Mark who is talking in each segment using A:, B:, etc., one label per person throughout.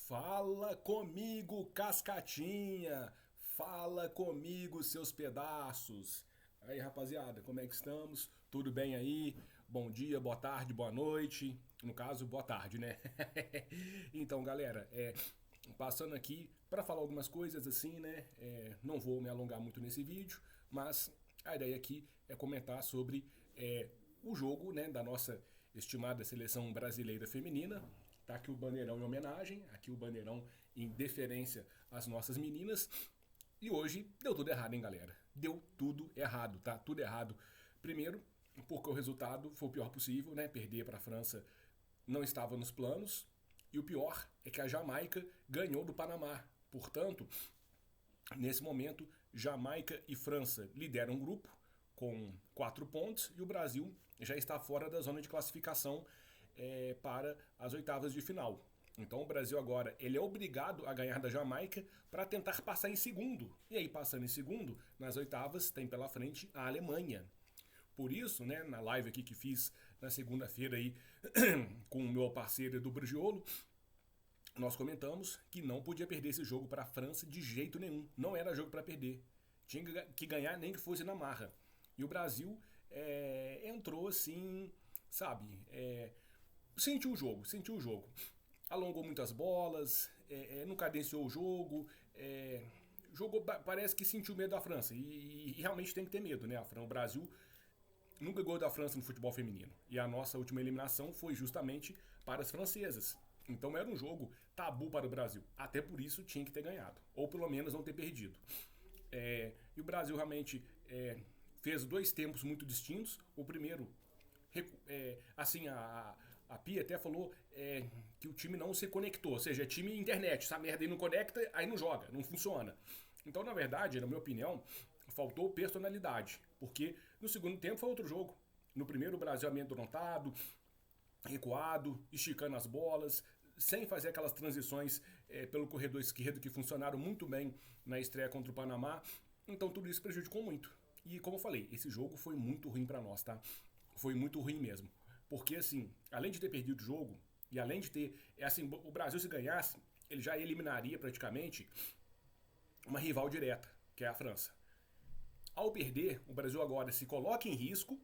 A: Fala comigo, cascatinha! Fala comigo, seus pedaços! Aí, rapaziada, como é que estamos? Tudo bem aí? Bom dia, boa tarde, boa noite. No caso, boa tarde, né? Então, galera, passando aqui para falar algumas coisas assim, né? Não vou me alongar muito nesse vídeo, mas a ideia aqui é comentar sobre o jogo, né, da nossa estimada seleção brasileira feminina. Tá aqui o bandeirão em homenagem, aqui o bandeirão em deferência às nossas meninas. E hoje deu tudo errado, hein, galera? Deu tudo errado, tá? Tudo errado. Primeiro, porque o resultado foi o pior possível, né? Perder para a França não estava nos planos. E o pior é que a Jamaica ganhou do Panamá. Portanto, nesse momento, Jamaica e França lideram o grupo com 4 pontos e o Brasil já está fora da zona de classificação para as oitavas de final. Então o Brasil agora ele é obrigado a ganhar da Jamaica para tentar passar em segundo. E aí, passando em segundo, nas oitavas, tem pela frente a Alemanha. Por isso, né, na live aqui que fiz na segunda-feira aí com o meu parceiro do Brugiolo, nós comentamos que não podia perder esse jogo para a França de jeito nenhum. Não era jogo para perder. Tinha que ganhar nem que fosse na marra. E o Brasil entrou assim, sabe, sentiu o jogo. Alongou muitas bolas, não cadenciou o jogo, jogou, parece que sentiu medo da França. E realmente tem que ter medo, né? O Brasil nunca ganhou da França no futebol feminino. E a nossa última eliminação foi justamente para as francesas. Então era um jogo tabu para o Brasil. Até por isso tinha que ter ganhado. Ou pelo menos não ter perdido. E o Brasil realmente fez 2 tempos muito distintos. O primeiro, assim, a Pia até falou que o time não se conectou. Ou seja, é time internet. Essa merda aí não conecta, aí não joga, não funciona. Então, na verdade, na minha opinião, faltou personalidade. Porque no segundo tempo foi outro jogo. No primeiro, o Brasil amedrontado, recuado, esticando as bolas, sem fazer aquelas transições pelo corredor esquerdo que funcionaram muito bem na estreia contra o Panamá. Então tudo isso prejudicou muito. E como eu falei, esse jogo foi muito ruim pra nós, tá? Foi muito ruim mesmo. Porque assim, além de ter perdido o jogo, e além de ter, assim, o Brasil se ganhasse, ele já eliminaria praticamente uma rival direta, que é a França. Ao perder, o Brasil agora se coloca em risco.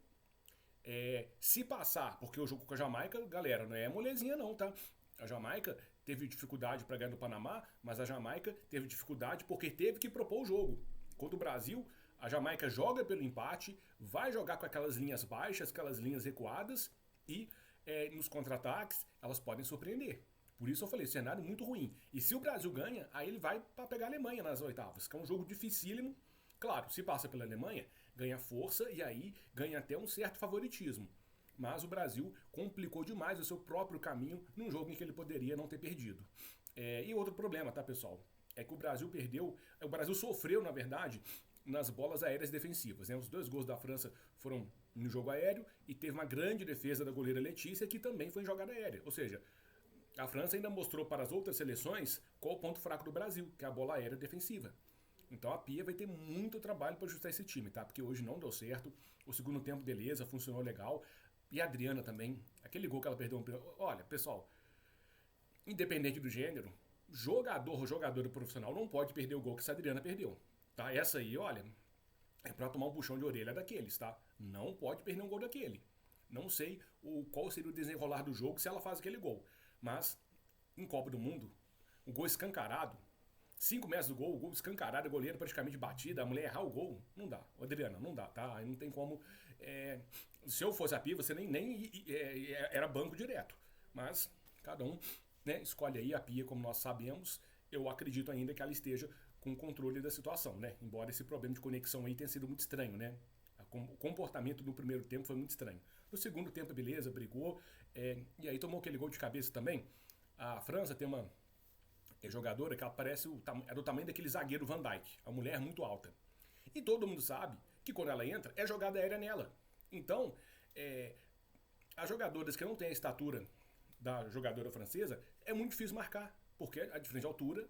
A: Se passar, porque o jogo com a Jamaica, galera, não é molezinha não, tá? A Jamaica teve dificuldade para ganhar do Panamá, mas a Jamaica teve dificuldade porque teve que propor o jogo. Contra o Brasil, a Jamaica joga pelo empate, vai jogar com aquelas linhas baixas, aquelas linhas recuadas e nos contra-ataques elas podem surpreender. Por isso eu falei, cenário muito ruim. E se o Brasil ganha, aí ele vai para pegar a Alemanha nas oitavas, que é um jogo dificílimo. Claro, se passa pela Alemanha, ganha força e aí ganha até um certo favoritismo. Mas o Brasil complicou demais o seu próprio caminho num jogo em que ele poderia não ter perdido. E outro problema, tá, pessoal? É que o Brasil perdeu, o Brasil sofreu, na verdade, nas bolas aéreas defensivas. Né? Os 2 gols da França foram no jogo aéreo e teve uma grande defesa da goleira Letícia, que também foi em jogada aérea. Ou seja, a França ainda mostrou para as outras seleções qual o ponto fraco do Brasil, que é a bola aérea defensiva. Então a Pia vai ter muito trabalho para ajustar esse time, tá? Porque hoje não deu certo. O segundo tempo, beleza, funcionou legal. E a Adriana também, aquele gol que ela perdeu. Olha, pessoal, independente do gênero, jogador ou jogadora profissional não pode perder o gol que essa Adriana perdeu. Tá? Essa aí, olha, é pra tomar um puxão de orelha daqueles, tá? Não pode perder um gol daquele. Não sei qual seria o desenrolar do jogo se ela faz aquele gol. Mas, em Copa do Mundo, o gol escancarado, 5 metros do gol, o gol escancarado, a goleira praticamente batida, a mulher errar o gol, não dá. Adriana, não dá, tá? Aí não tem como. Se eu fosse a Pia, você nem era banco direto. Mas cada um, né, escolhe aí a Pia, como nós sabemos. Eu acredito ainda que ela esteja com o controle da situação, né? Embora esse problema de conexão aí tenha sido muito estranho, né? O comportamento no primeiro tempo foi muito estranho. No segundo tempo, beleza, brigou. E aí tomou aquele gol de cabeça também. A França tem uma jogadora que ela parece é do tamanho daquele zagueiro Van Dijk. A mulher é muito alta. E todo mundo sabe que quando ela entra, é jogada aérea nela. Então, as jogadoras que não têm a estatura da jogadora francesa, é muito difícil marcar. Porque a diferença de altura,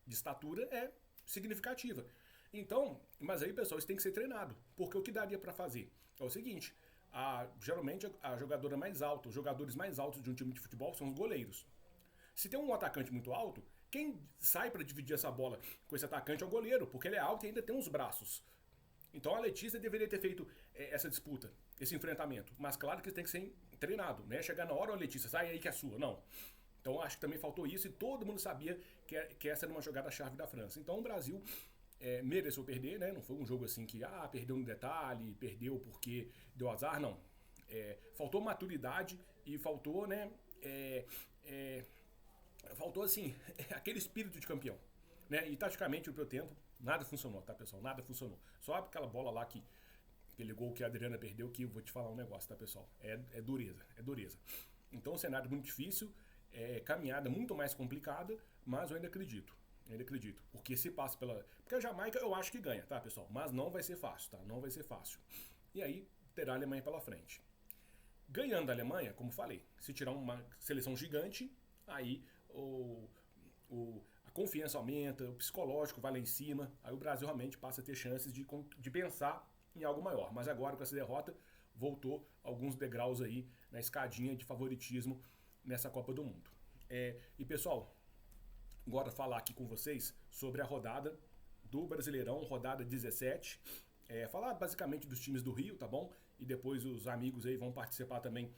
A: de estatura, é significativa. Então, mas aí, pessoal, isso tem que ser treinado. Porque o que daria para fazer? É o seguinte, geralmente a jogadora mais alta, os jogadores mais altos de um time de futebol são os goleiros. Se tem um atacante muito alto, quem sai para dividir essa bola com esse atacante é o goleiro, porque ele é alto e ainda tem uns braços. Então a Letícia deveria ter feito essa disputa, esse enfrentamento. Mas claro que tem que ser treinado, né? Chegar na hora, ó, Letícia, sai aí que é sua. Não. Então acho que também faltou isso e todo mundo sabia que essa era uma jogada-chave da França. Então o Brasil mereceu perder, né? Não foi um jogo assim que, perdeu no detalhe, perdeu porque deu azar, não. Faltou maturidade e faltou, né? Faltou, assim, aquele espírito de campeão. Né? E taticamente, no meu tempo, nada funcionou, tá, pessoal? Nada funcionou. Só aquela bola lá aquele gol que a Adriana perdeu, que eu vou te falar um negócio, tá, pessoal? É dureza, é dureza. Então, um cenário muito difícil, caminhada muito mais complicada, mas eu ainda acredito. Porque se passa Porque a Jamaica eu acho que ganha, tá, pessoal? Mas não vai ser fácil, tá? Não vai ser fácil. E aí, terá a Alemanha pela frente. Ganhando a Alemanha, como falei, se tirar uma seleção gigante, aí a confiança aumenta, o psicológico vai lá em cima, aí o Brasil realmente passa a ter chances de pensar em algo maior. Mas agora, com essa derrota, voltou alguns degraus aí na escadinha de favoritismo nessa Copa do Mundo. E pessoal, agora falar aqui com vocês sobre a rodada do Brasileirão, rodada 17. Falar basicamente dos times do Rio, tá bom? E depois os amigos aí vão participar também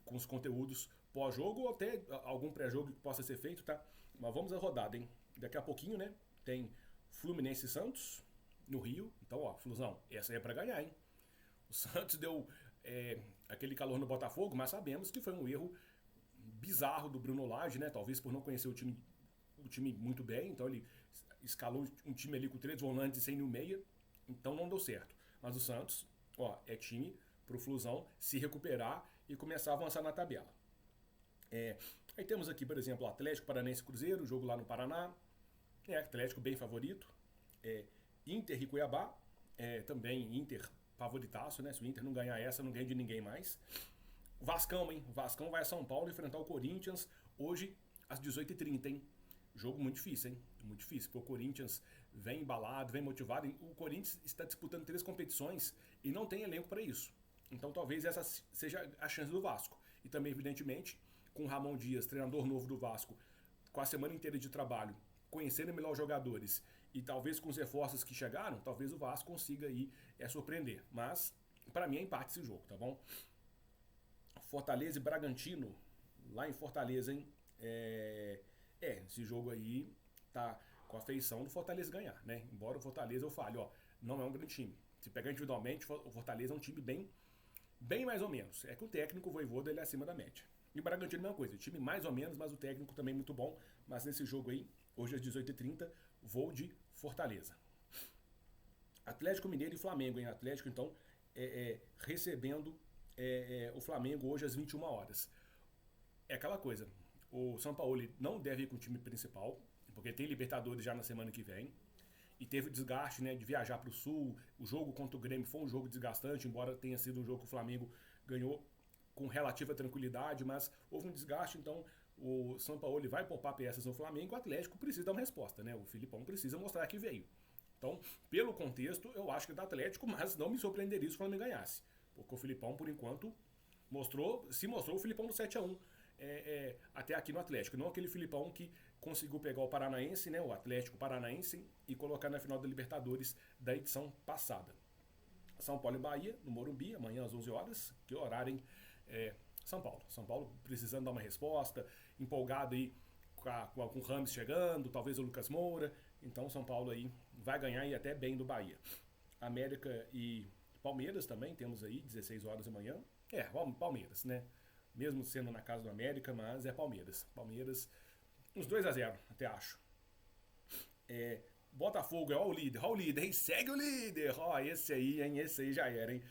A: com os conteúdos pós-jogo ou até algum pré-jogo que possa ser feito, tá? Mas vamos à rodada, hein? Daqui a pouquinho, né? Tem Fluminense e Santos no Rio. Então, ó, Flusão, essa aí é pra ganhar, hein? O Santos deu aquele calor no Botafogo, mas sabemos que foi um erro bizarro do Bruno Lage, né? Talvez por não conhecer o time muito bem. Então ele escalou um time ali com 3 volantes e sem no meia. Então não deu certo. Mas o Santos, ó, é time pro Flusão se recuperar e começar a avançar na tabela. Aí temos aqui, por exemplo, Atlético Paranaense Cruzeiro, jogo lá no Paraná. Atlético bem favorito. Inter e Cuiabá, também Inter favoritaço, né? Se o Inter não ganhar essa, não ganha de ninguém mais. Vascão, hein? Vascão vai a São Paulo enfrentar o Corinthians hoje às 18h30, hein? Jogo muito difícil, hein? Muito difícil, porque o Corinthians vem embalado, vem motivado. O Corinthians está disputando 3 competições e não tem elenco para isso. Então talvez essa seja a chance do Vasco. E também, evidentemente, com o Ramon Dias, treinador novo do Vasco, com a semana inteira de trabalho, conhecendo melhor os jogadores e talvez com os reforços que chegaram, talvez o Vasco consiga aí surpreender. Mas, para mim, é empate esse jogo, tá bom? Fortaleza e Bragantino, lá em Fortaleza, hein? Esse jogo aí tá com a feição do Fortaleza ganhar, né? Embora o Fortaleza, eu fale, ó, não é um grande time. Se pegar individualmente, o Fortaleza é um time bem mais ou menos. É que o técnico, o Vojvoda, ele é acima da média. E o Bragantino, a mesma coisa. O time mais ou menos, mas o técnico também muito bom. Mas nesse jogo aí, hoje às 18h30, vou de Fortaleza. Atlético Mineiro e Flamengo, hein? Atlético, então, recebendo o Flamengo hoje às 21 horas. É aquela coisa. O São Paulo não deve ir com o time principal, porque tem Libertadores já na semana que vem. E teve o desgaste, né, de viajar para o Sul. O jogo contra o Grêmio foi um jogo desgastante, embora tenha sido um jogo que o Flamengo ganhou com relativa tranquilidade, mas houve um desgaste, então o São Paulo vai poupar peças no Flamengo, o Atlético precisa dar uma resposta, né? O Filipão precisa mostrar que veio. Então, pelo contexto, eu acho que é do Atlético, mas não me surpreenderia se o Flamengo ganhasse. Porque o Filipão, por enquanto, se mostrou o Filipão do 7-1 até aqui no Atlético. Não aquele Filipão que conseguiu pegar o Paranaense, né, o Atlético Paranaense, e colocar na final da Libertadores da edição passada. São Paulo e Bahia, no Morumbi, amanhã às 11 horas. Que horário, hein? São Paulo precisando dar uma resposta, empolgado aí com o Rames chegando, talvez o Lucas Moura. Então São Paulo aí vai ganhar e até bem do Bahia. América e Palmeiras também temos aí, 16 horas da manhã. Palmeiras, né? Mesmo sendo na casa do América, mas é Palmeiras. Palmeiras, uns 2-0, até acho. Botafogo ó o líder, hein? Segue o líder! Esse aí já era, hein?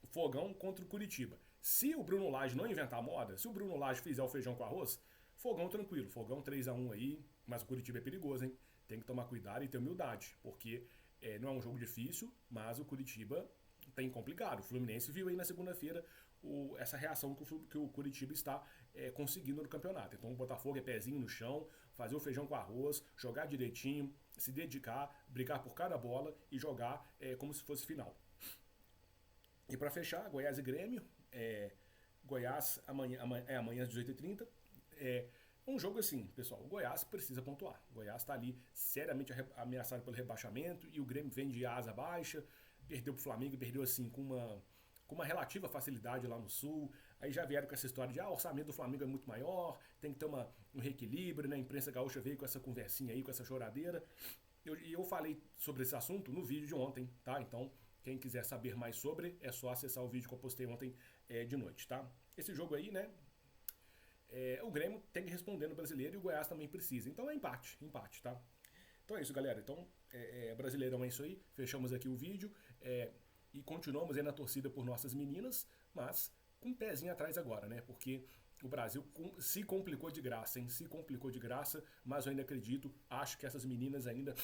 A: Fogão contra o Curitiba. Se o Bruno Lage não inventar moda, se o Bruno Lage fizer o feijão com arroz, Fogão tranquilo, Fogão 3-1 aí, mas o Curitiba é perigoso, hein? Tem que tomar cuidado e ter humildade, porque não é um jogo difícil, mas o Curitiba tem complicado. O Fluminense viu aí na segunda-feira essa reação que o Curitiba está conseguindo no campeonato. Então o Botafogo é pezinho no chão, fazer o feijão com arroz, jogar direitinho, se dedicar, brigar por cada bola e jogar como se fosse final. E para fechar, Goiás e Grêmio. Goiás amanhã às 18h30. Um jogo assim, pessoal, o Goiás precisa pontuar. O Goiás está ali seriamente ameaçado pelo rebaixamento e o Grêmio vem de asa baixa, perdeu pro Flamengo, perdeu assim com uma relativa facilidade lá no Sul. Aí já vieram com essa história de o orçamento do Flamengo é muito maior, tem que ter um reequilíbrio, né? A imprensa gaúcha veio com essa conversinha aí, com essa choradeira. E eu falei sobre esse assunto no vídeo de ontem, tá? Então, quem quiser saber mais sobre, é só acessar o vídeo que eu postei ontem de noite, tá? Esse jogo aí, né? O Grêmio tem que responder no brasileiro e o Goiás também precisa. Então é empate, tá? Então é isso, galera. Então, Brasileirão é isso aí. Fechamos aqui o vídeo e continuamos aí na torcida por nossas meninas, mas com um pezinho atrás agora, né? Porque o Brasil se complicou de graça, hein? Se complicou de graça, mas eu ainda acredito, acho que essas meninas ainda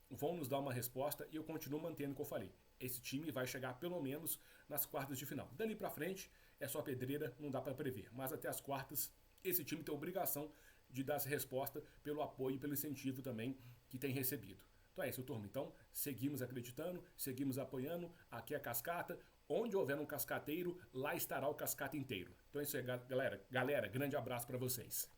A: vão nos dar uma resposta e eu continuo mantendo o que eu falei. Esse time vai chegar pelo menos nas quartas de final. Dali pra frente é só pedreira, não dá pra prever. Mas até as quartas, esse time tem a obrigação de dar essa resposta pelo apoio e pelo incentivo também que tem recebido. Então é isso, turma. Então, seguimos acreditando, seguimos apoiando. Aqui é a Cascata. Onde houver um cascateiro, lá estará o cascata inteiro. Então é isso aí, galera. Grande abraço para vocês.